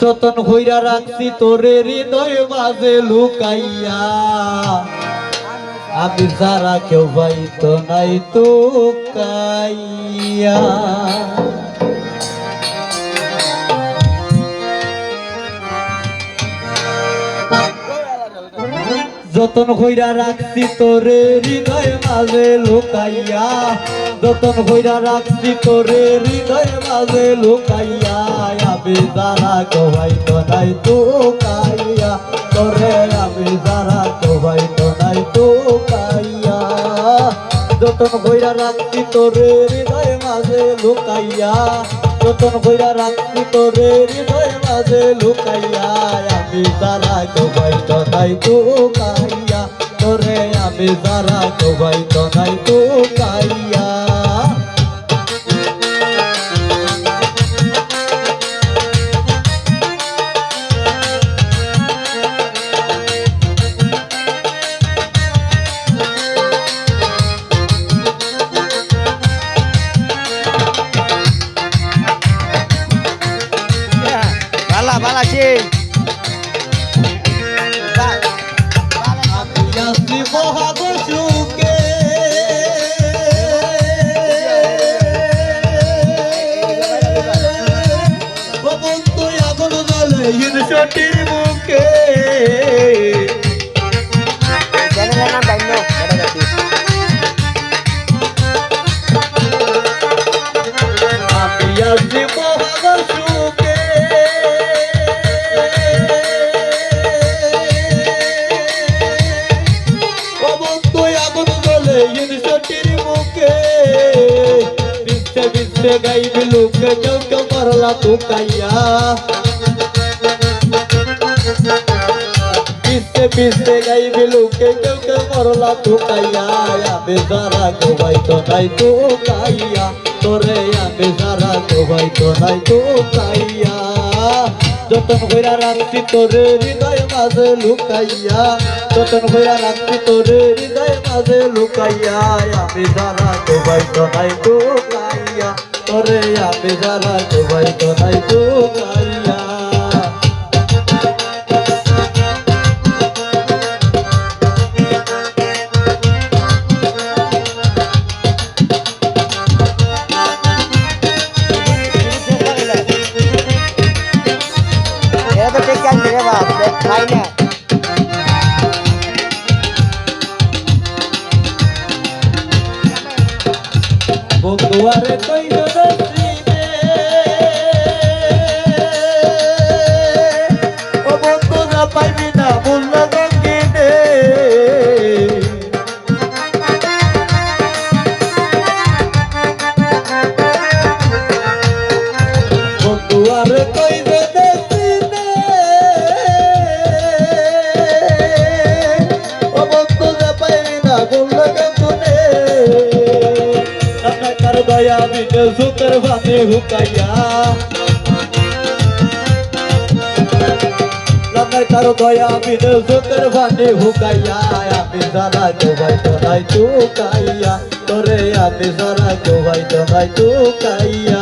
যতন হইরা রাখছি তোরে হৃদয় মাঝে লুকাইয়া আমি যারা কেউ পাইতো নাই তো কাইয়া যতন হইরা রাখছি তোরে হৃদয় মাঝে লুকাইয়া যতন হইরা রাখছি তোরে হৃদয় মাঝে লুকাইয়া আমি যারা কেউ পাইতো নাই তো কাইয়া তোরে আমি যারা কেউ পাইতো নাই তো কাইয়া যতন হইরা রাখছি তোরে হৃদয় মাঝে লুকাইয়া যতন হইরা রাখছি তোরে হৃদয় মাঝে লুকাইয়া আমি যারা কেউ পাইতো নাই তো কাইয়া তোরে আমি যারা কেউ পাইতো নাই তো কাইয়া বালা সে মহাবসুকে আগুন জ্বলে ইনসটির মুখে আমি আসি মহাবসুকে গাইবি লোকে কেউ কেউ মারলা তো কাইয়া পিছে গাইবি লোকে কেউ কেউ মারলা তো কাইয়া আমি যারা কেউ পাইতো নাই তো কাইয়া তোরে আমি যারা কেউ পাইতো নাই তো কাইয়া যতন হইরা রাখছি তোরে হৃদয় মাঝে লুকাইয়া যতন হইরা রাখছি তোরে হৃদয় মাঝে লুকাইয়া আমি যারা কেউ পাইতো নাই তো কাইয়া তোরে আমি যারা কেউ পাইতো নাই তো কাইয়া বন্ধুয়ারে কইল দসিনে ও বন্ধু না পাইবি না মূল্য গঙ্গিনে বন্ধুয়ারে কইল দসিনে ও বন্ধু না পাইবি না মূল্য গঙ্গিনে দয়া বিনে সুতর ভাতে হুকাইয়া লাগাই তার দয়া বিনে সুতর ভাতে হুকাইয়া আমি যারা কেউ পাইতো নাই তো কাইয়া তোরে আমি যারা কেউ পাইতো নাই তো কাইয়া